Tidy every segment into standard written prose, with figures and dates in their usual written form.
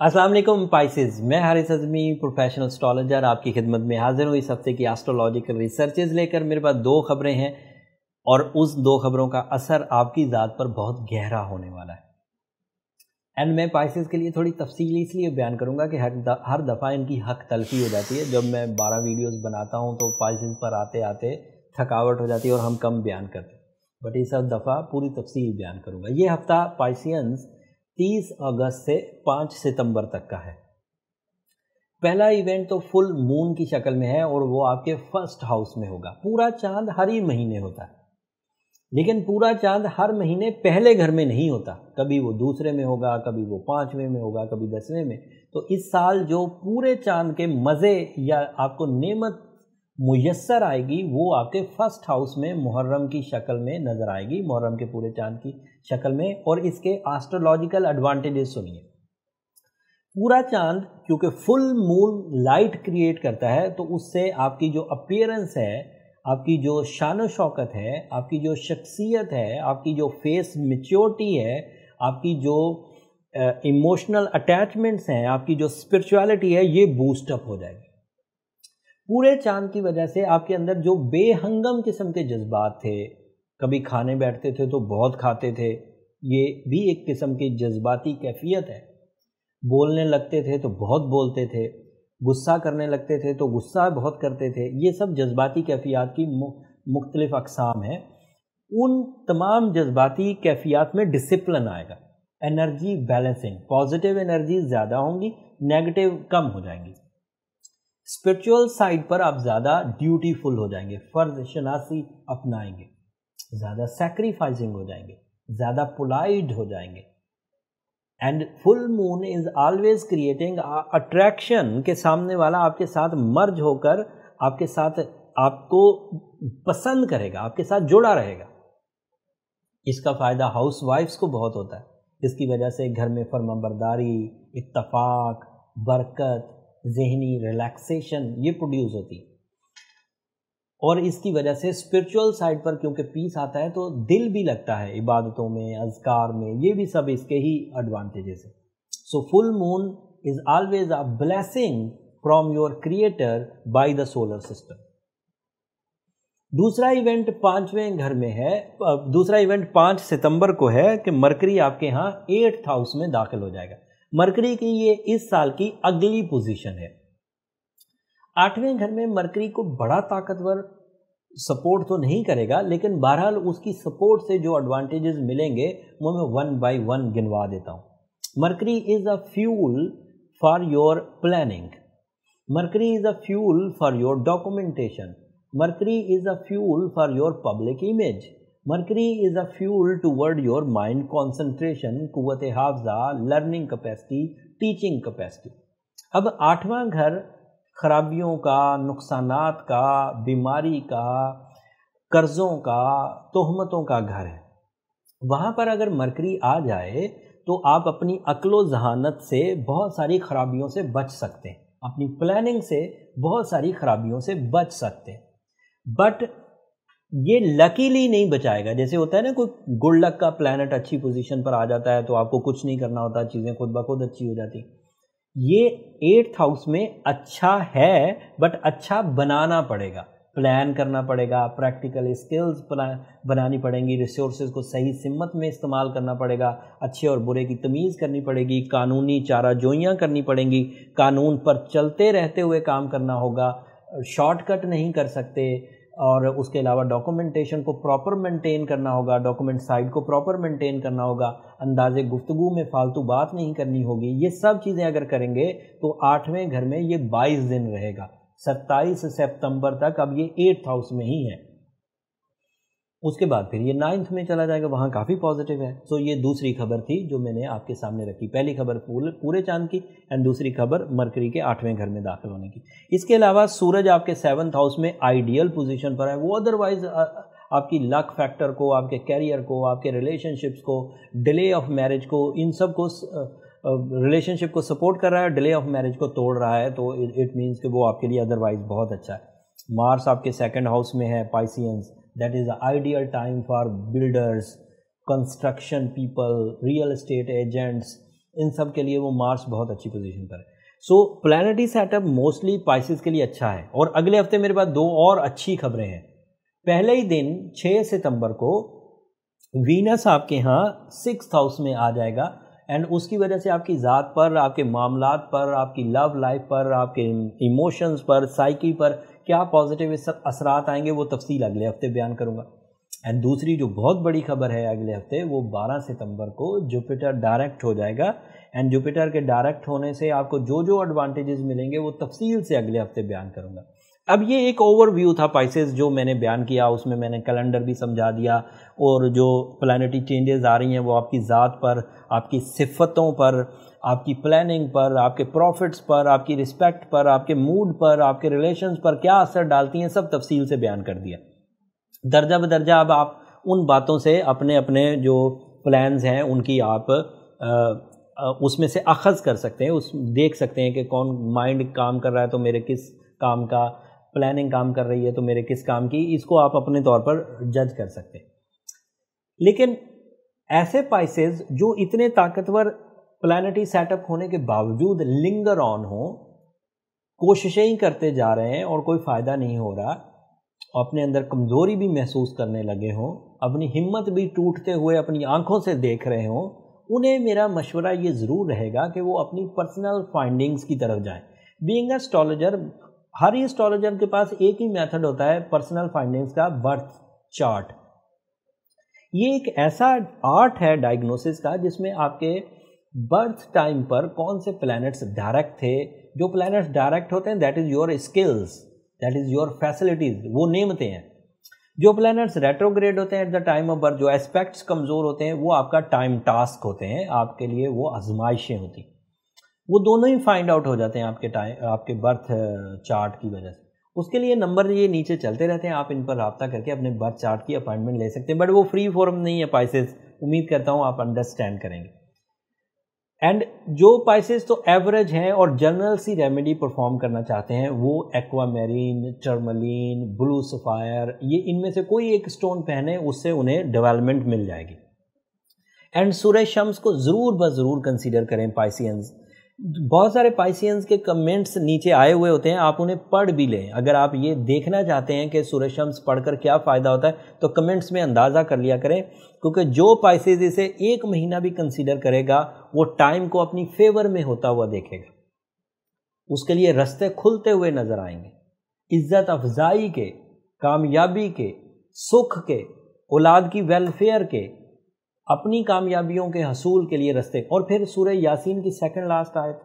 अस्सलाम वालेकुम पाइसेस, मैं हारिस अज़मी प्रोफेशनल एस्ट्रोलॉजर आपकी खिदमत में हाजिर हूँ इस हफ्ते की एस्ट्रोलॉजिकल रिसर्चेज लेकर। मेरे पास दो खबरें हैं और उस दो खबरों का असर आपकी ज़ात पर बहुत गहरा होने वाला है। एंड मैं पाइसेस के लिए थोड़ी तफसील इसलिए बयान करूँगा कि हर दफ़ा इनकी हक तलफी हो जाती है। जब मैं 12 वीडियोस बनाता हूँ तो पाइसेस पर आते आते थकावट हो जाती है और हम कम बयान करते हैं, बट इस दफ़ा पूरी तफसील बयान करूँगा। ये हफ़्ता पाइसियंस 30 अगस्त से 5 सितंबर तक का है। पहला इवेंट तो फुल मून की शक्ल में है और वो आपके फर्स्ट हाउस में होगा। पूरा चांद हर ही महीने होता है, लेकिन पूरा चांद हर महीने पहले घर में नहीं होता। कभी वो दूसरे में होगा, कभी वो 5वें में होगा, कभी 10वें में। तो इस साल जो पूरे चांद के मज़े या आपको नेमत मुयस्सर आएगी वो आपके फर्स्ट हाउस में मुहर्रम की शक्ल में नज़र आएगी, मुहर्रम के पूरे चांद की शक्ल में। और इसके एस्ट्रोलॉजिकल एडवांटेजेस सुनिए। पूरा चांद क्योंकि फुल मून लाइट क्रिएट करता है तो उससे आपकी जो अपीयरेंस है, आपकी जो शान शौकत है, आपकी जो शख्सियत है, आपकी जो फेस मैच्योरिटी है, आपकी जो इमोशनल अटैचमेंट्स हैं, आपकी जो स्पिरिचुअलिटी है, ये बूस्टअप हो जाएगी। पूरे चांद की वजह से आपके अंदर जो बेहंगम किस्म के जज्बात थे, कभी खाने बैठते थे तो बहुत खाते थे, ये भी एक किस्म की जज्बाती कैफियत है। बोलने लगते थे तो बहुत बोलते थे, गुस्सा करने लगते थे तो गुस्सा बहुत करते थे। ये सब जज्बाती कैफियत की मुख्तलिफ अक़साम हैं। उन तमाम जज्बाती कैफियत में डिसिप्लिन आएगा, एनर्जी बैलेंसिंग, पॉजिटिव एनर्जी ज़्यादा होंगी, नेगेटिव कम हो जाएंगी। स्पिरिचुअल साइड पर आप ज़्यादा ड्यूटीफुल हो जाएंगे, फ़र्ज शनासी अपनाएंगे, ज़्यादा सैक्रिफाइसिंग हो जाएंगे, ज़्यादा पोलाइट हो जाएंगे। And full moon is always creating attraction के सामने वाला आपके साथ मर्ज होकर आपके साथ आपको पसंद करेगा, आपके साथ जुड़ा रहेगा। इसका फ़ायदा हाउस वाइफ्स को बहुत होता है। इसकी वजह से घर में फर्माबरदारी, इत्तफाक, बरकत, ज़हनी रिलैक्सेशन ये प्रोड्यूस होती है। और इसकी वजह से स्पिरिचुअल साइड पर क्योंकि पीस आता है तो दिल भी लगता है इबादतों में, अज़कार में, ये भी सब इसके ही एडवांटेजेस हैं। So full moon is always a blessing from your creator by the solar system. दूसरा इवेंट 5वें घर में है। दूसरा इवेंट 5 सितंबर को है कि मरकरी आपके यहाँ 8th हाउस में दाखिल हो जाएगा। मरकरी की ये इस साल की अगली पोजीशन है। 8वें घर में मरकरी को बड़ा ताकतवर सपोर्ट तो नहीं करेगा, लेकिन बहरहाल उसकी सपोर्ट से जो एडवांटेजेस मिलेंगे वो मैं 1 बाय 1 गिनवा देता हूँ। Mercury is a fuel for your planning, Mercury is a fuel for your documentation, Mercury is a fuel for your public image, Mercury is a fuel toward your mind concentration, कुव्वत हाफ़ज़ा, learning capacity, teaching capacity. अब 8वां घर खराबियों का, नुकसानात का, बीमारी का, कर्ज़ों का, तोहमतों का घर है। वहाँ पर अगर मरकरी आ जाए तो आप अपनी अक्लो ज़हानत से बहुत सारी खराबियों से बच सकते हैं, अपनी प्लानिंग से बहुत सारी खराबियों से बच सकते हैं। बट ये लकीली नहीं बचाएगा। जैसे होता है ना, कोई गुड लक का प्लैनेट अच्छी पोजीशन पर आ जाता है तो आपको कुछ नहीं करना होता, चीज़ें खुद ब खुद अच्छी हो जाती। ये 8th हाउस में अच्छा है, बट अच्छा बनाना पड़ेगा, प्लान करना पड़ेगा, प्रैक्टिकल स्किल्स बनानी पड़ेंगी, रिसोर्सेज को सही सिमत में इस्तेमाल करना पड़ेगा, अच्छे और बुरे की तमीज़ करनी पड़ेगी, कानूनी चाराजोइयाँ करनी पड़ेंगी, कानून पर चलते रहते हुए काम करना होगा, शॉर्टकट नहीं कर सकते। और उसके अलावा डॉक्यूमेंटेशन को प्रॉपर मेंटेन करना होगा, डॉक्यूमेंट साइड को प्रॉपर मेंटेन करना होगा, अंदाज़े गुफ्तगू में फालतू बात नहीं करनी होगी। ये सब चीज़ें अगर करेंगे तो 8वें घर में ये 22 दिन रहेगा, 27 सितंबर तक। अब ये 8th हाउस में ही है, उसके बाद फिर ये 9th में चला जाएगा, वहाँ काफ़ी पॉजिटिव है। सो ये दूसरी खबर थी जो मैंने आपके सामने रखी। पहली खबर पूरे चांद की एंड दूसरी खबर मरकरी के 8वें घर में दाखिल होने की। इसके अलावा सूरज आपके 7th हाउस में आइडियल पोजीशन पर है। वो अदरवाइज आपकी लक फैक्टर को, आपके कैरियर को, आपके रिलेशनशिप्स को, डिले ऑफ मैरिज को, इन सब को रिलेशनशिप को सपोर्ट कर रहा है, डिले ऑफ मैरिज को तोड़ रहा है। तो इट मीन्स कि वो आपके लिए अदरवाइज बहुत अच्छा है। मार्स आपके 2nd हाउस में है, Pisceans, that is the ideal time for builders, construction people, real estate agents, इन सब के लिए वो मार्स बहुत अच्छी पोजीशन पर है। सो प्लैनेटरी सेटअप मोस्टली पाइसेस के लिए अच्छा है। और अगले हफ्ते मेरे पास दो और अच्छी खबरें हैं। पहले ही दिन 6 सितंबर को वीनस आपके यहाँ 6th हाउस में आ जाएगा एंड उसकी वजह से आपकी ज़ात पर, आपके मामलात पर, आपकी लव लाइफ पर, आपके इमोशंस पर, साइकी पर क्या पॉजिटिव असरात आएंगे वो तफसील अगले हफ्ते बयान करूँगा। एंड दूसरी जो बहुत बड़ी खबर है अगले हफ्ते, वो 12 सितंबर को जुपिटर डायरेक्ट हो जाएगा एंड जुपिटर के डायरेक्ट होने से आपको जो जो एडवांटेजेस मिलेंगे वो तफसील से अगले हफ्ते बयान करूँगा। अब ये एक ओवरव्यू था पाइसेस जो मैंने बयान किया, उसमें मैंने कैलेंडर भी समझा दिया और जो प्लैनेटरी चेंजेस आ रही हैं वो आपकी ज़ात पर, आपकी सिफ़तों पर, आपकी प्लानिंग पर, आपके प्रॉफिट्स पर, आपकी रिस्पेक्ट पर, आपके मूड पर, आपके रिलेशंस पर क्या असर डालती हैं, सब तफसील से बयान कर दिया दर्जा बदर्जा। अब आप उन बातों से अपने अपने जो प्लान्स हैं उनकी आप उसमें से अखज़ कर सकते हैं, उस देख सकते हैं कि कौन माइंड काम कर रहा है तो मेरे किस काम का, प्लानिंग काम कर रही है तो मेरे किस काम की, इसको आप अपने तौर पर जज कर सकते हैं। लेकिन ऐसे पाइसेस जो इतने ताकतवर प्लैनेटरी सेटअप होने के बावजूद लिंगर ऑन हो, कोशिशें ही करते जा रहे हैं और कोई फ़ायदा नहीं हो रहा, अपने अंदर कमज़ोरी भी महसूस करने लगे हों, अपनी हिम्मत भी टूटते हुए अपनी आंखों से देख रहे हों, उन्हें मेरा मशवरा ये ज़रूर रहेगा कि वो अपनी पर्सनल फाइंडिंग्स की तरफ जाएं। बीइंग एस्ट्रोलॉजर, हर ही एस्ट्रोलॉजर के पास एक ही मेथड होता है पर्सनल फाइंडिंग्स का, बर्थ चार्ट। ये एक ऐसा आर्ट है डायग्नोसिस का जिसमें आपके बर्थ टाइम पर कौन से प्लैनेट्स डायरेक्ट थे। जो प्लैनेट्स डायरेक्ट होते हैं that is your skills, that is your facilities, वो नेमते हैं। जो प्लैनेट्स रेट्रोग्रेड होते हैं at the time of birth, जो एस्पेक्ट्स कमज़ोर होते हैं, वो आपका टाइम टास्क होते हैं, आपके लिए वो आजमाइशें होती हैं। वो दोनों ही फाइंड आउट हो जाते हैं आपके बर्थ चार्ट की वजह से। उसके लिए नंबर ये नीचे चलते रहते हैं, आप इन पर रब्ता करके अपने बर्थ चार्ट की अपॉइंटमेंट ले सकते हैं, बट वो फ्री फॉर्म नहीं है पाइसेस, उम्मीद करता हूँ आप अंडरस्टैंड करेंगे। एंड जो पाइसेस तो एवरेज हैं और जनरल सी रेमेडी परफॉर्म करना चाहते हैं, वो एक्वामेरीन, टर्मलीन, ब्लू सफायर, ये इनमें से कोई एक स्टोन पहने, उससे उन्हें डेवलपमेंट मिल जाएगी। एंड सूरज शम्स को ज़रूर ब ज़रूर कंसीडर करें पाइसियंस। बहुत सारे पाइसियंस के कमेंट्स नीचे आए हुए होते हैं, आप उन्हें पढ़ भी लें। अगर आप ये देखना चाहते हैं कि सूरज शम्स पढ़कर क्या फ़ायदा होता है तो कमेंट्स में अंदाज़ा कर लिया करें, क्योंकि जो पाइसेस इसे 1 महीना भी कंसीडर करेगा वो टाइम को अपनी फेवर में होता हुआ देखेगा, उसके लिए रास्ते खुलते हुए नज़र आएंगे, इज़्ज़त अफजाई के, कामयाबी के, सुख के, औलाद की वेलफेयर के, अपनी कामयाबियों के हसूल के लिए रास्ते। और फिर सूरह यासीन की सेकंड लास्ट आयत,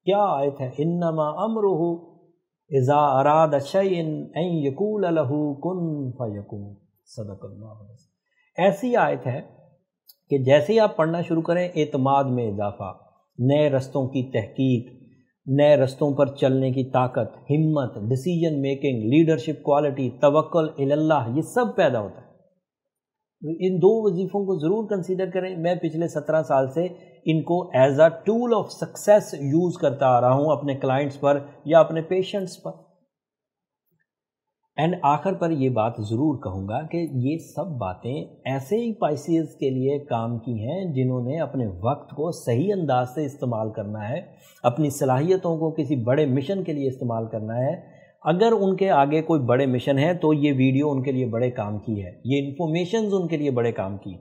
क्या आयत है, इन्नमा अमरुहु इज़ा अरादा शैअन अन यकूल लहू कुन फयकुन। सदक़ल्लाहु। ऐसी आयत है कि जैसे ही आप पढ़ना शुरू करें, एतमाद में इजाफा, नए रस्तों की तहकीक, नए रस्तों पर चलने की ताकत, हिम्मत, डिसीजन मेकिंग, लीडरशिप क्वालिटी, तवक्कुल इल्लाह, ये सब पैदा होता है। इन 2 वजीफ़ों को ज़रूर कंसीडर करें। मैं पिछले 17 साल से इनको as a tool of success use करता आ रहा हूँ अपने क्लाइंट्स पर या अपने पेशेंट्स पर। एंड आखिर पर ये बात ज़रूर कहूँगा कि ये सब बातें ऐसे ही पाइसियस के लिए काम की हैं जिन्होंने अपने वक्त को सही अंदाज से इस्तेमाल करना है, अपनी सलाहियतों को किसी बड़े मिशन के लिए इस्तेमाल करना है। अगर उनके आगे कोई बड़े मिशन है तो ये वीडियो उनके लिए बड़े काम की है, ये इन्फॉर्मेशंस उनके लिए बड़े काम की।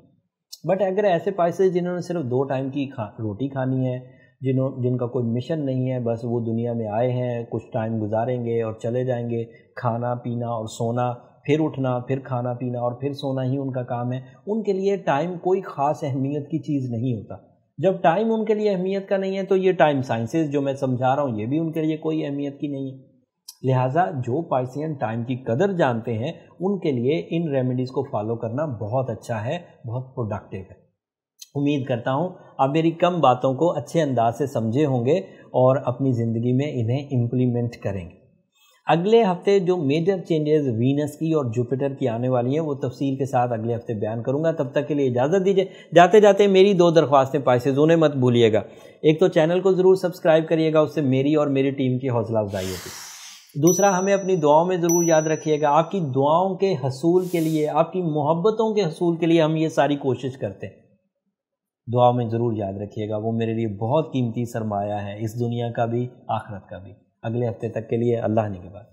बट अगर ऐसे पाइसेस जिन्होंने सिर्फ 2 टाइम की रोटी खानी है, जिनका कोई मिशन नहीं है, बस वो दुनिया में आए हैं, कुछ टाइम गुजारेंगे और चले जाएंगे, खाना पीना और सोना, फिर उठना, फिर खाना पीना और फिर सोना ही उनका काम है, उनके लिए टाइम कोई ख़ास अहमियत की चीज़ नहीं होता। जब टाइम उनके लिए अहमियत का नहीं है तो ये टाइम साइंसेस जो मैं समझा रहा हूँ ये भी उनके लिए कोई अहमियत की नहीं है। लिहाजा जो पाइसियन टाइम की कदर जानते हैं उनके लिए इन रेमेडीज़ को फॉलो करना बहुत अच्छा है, बहुत प्रोडक्टिव है। उम्मीद करता हूँ आप मेरी कम बातों को अच्छे अंदाज से समझे होंगे और अपनी ज़िंदगी में इन्हें इम्प्लीमेंट करेंगे। अगले हफ्ते जो मेजर चेंजेस वीनस की और जुपिटर की आने वाली हैं वो तफसील के साथ अगले हफ्ते बयान करूंगा। तब तक के लिए इजाज़त दीजिए। जाते जाते मेरी 2 दरख्वास्तें पाइसेस, उन्हें मत भूलिएगा। एक तो चैनल को ज़रूर सब्सक्राइब करिएगा, उससे मेरी और मेरी टीम की हौसला अफजाई होगी। दूसरा, हमें अपनी दुआओं में ज़रूर याद रखिएगा। आपकी दुआओं के हसूल के लिए, आपकी मोहब्बतों के हसूल के लिए हम ये सारी कोशिश करते हैं। دعا میں ضرور یاد رکھیے گا، وہ میرے لیے بہت قیمتی سرمایہ ہے، اس دنیا کا بھی آخرت کا بھی۔ اگلے ہفتے تک کے لیے اللہ نے کے بعد